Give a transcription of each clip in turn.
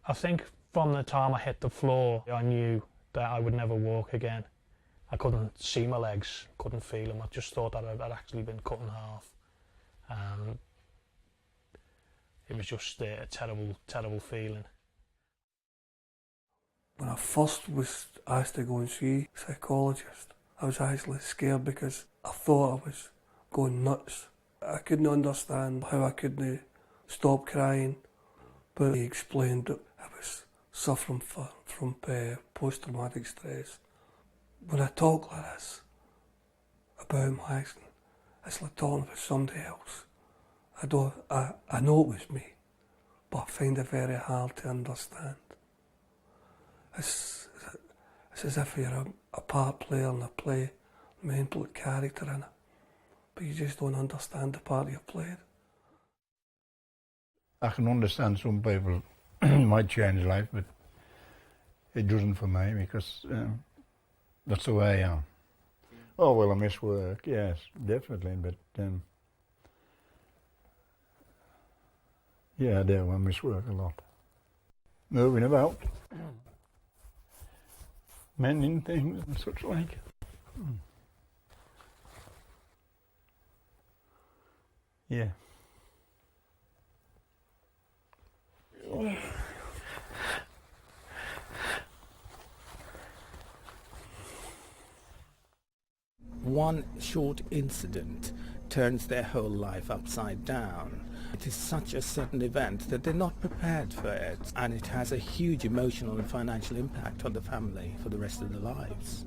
I think from the time I hit the floor, I knew that I would never walk again. I couldn't see my legs, couldn't feel them. I just thought that I'd actually been cut in half. It was just a terrible, terrible feeling. When I first was asked to go and see a psychologist, I was actually scared because I thought I was going nuts. I couldn't understand how I couldn't stop crying, but he explained that I was suffering from post-traumatic stress. When I talk like this about my accident, it's like talking about somebody else. I know it was me, but I find it very hard to understand. It's as if you're a part player in a play, the main character in it, but you just don't understand the part you've played. I can understand some people might change life, but it doesn't for me because that's the way I am. Oh, well, I miss work, yes, definitely, but yeah, I do, I miss work a lot. Moving about, mending things and such like. Yeah. One short incident turns their whole life upside down. It is such a sudden event that they're not prepared for it, and it has a huge emotional and financial impact on the family for the rest of their lives.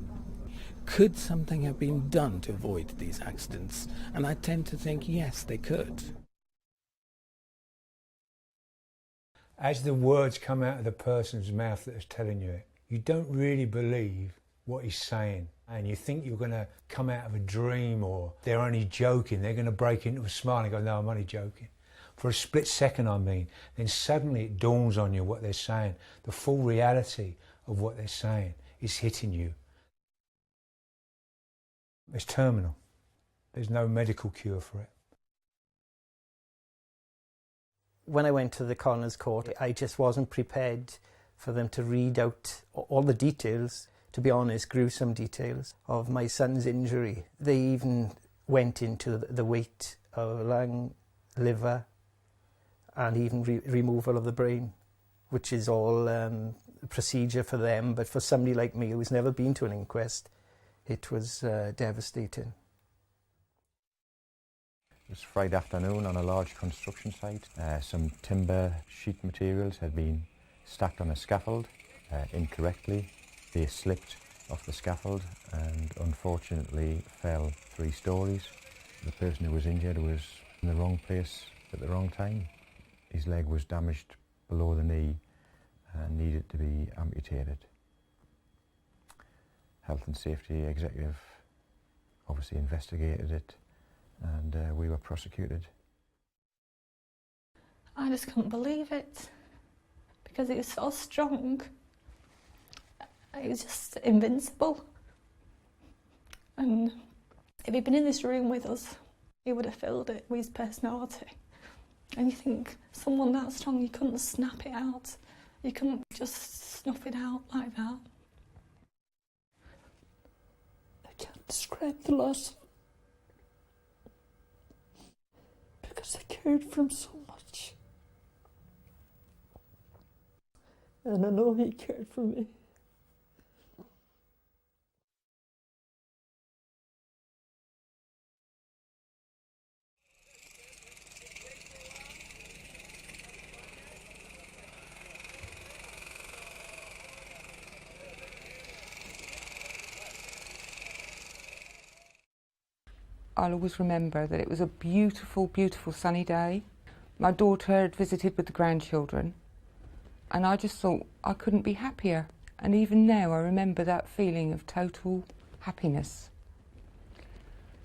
Could something have been done to avoid these accidents? And I tend to think yes, they could. As the words come out of the person's mouth that is telling you it, you don't really believe what he's saying. And you think you're going to come out of a dream, or they're only joking, they're going to break into a smile and go, no, I'm only joking. For a split second, I mean, then suddenly it dawns on you what they're saying. The full reality of what they're saying is hitting you. It's terminal. There's no medical cure for it. When I went to the coroner's court, I just wasn't prepared for them to read out all the details, to be honest, gruesome details of my son's injury. They even went into the weight of lung, liver, and even removal of the brain, which is all procedure for them. But for somebody like me who's never been to an inquest, it was devastating. It was Friday afternoon on a large construction site. Some timber sheet materials had been stacked on a scaffold incorrectly. They slipped off the scaffold and unfortunately fell 3 stories. The person who was injured was in the wrong place at the wrong time. His leg was damaged below the knee and needed to be amputated. Health and Safety Executive obviously investigated it, and we were prosecuted. I just couldn't believe it because it was so strong. It was just invincible. And if he'd been in this room with us, he would have filled it with his personality. And you think, someone that strong, you couldn't snap it out. You couldn't just snuff it out like that. I can't describe the loss because I cared for him so much. And I know he cared for me. I'll always remember that it was a beautiful, beautiful sunny day. My daughter had visited with the grandchildren, and I just thought I couldn't be happier. And even now I remember that feeling of total happiness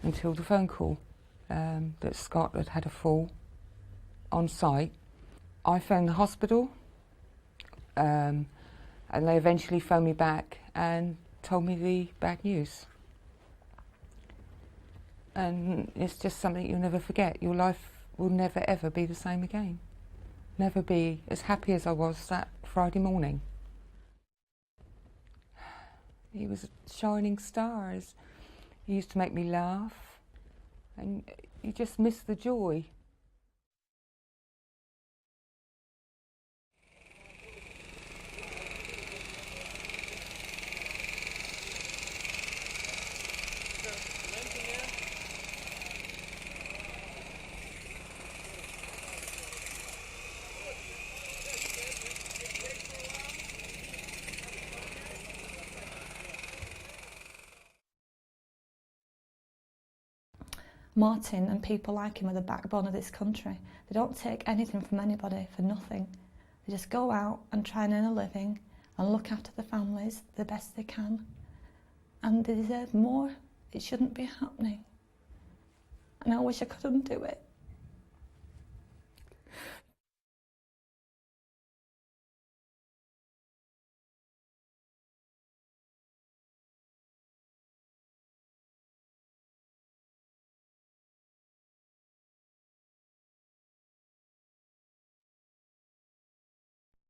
until the phone call that Scott had had a fall on site. I phoned the hospital and they eventually phoned me back and told me the bad news. And it's just something you'll never forget. Your life will never ever be the same again. never be as happy as I was that Friday morning. He was a shining star. He used to make me laugh, and you just miss the joy. Martin and people like him are the backbone of this country. They don't take anything from anybody for nothing. They just go out and try and earn a living and look after the families the best they can. And they deserve more. It shouldn't be happening. And I wish I couldn't do it.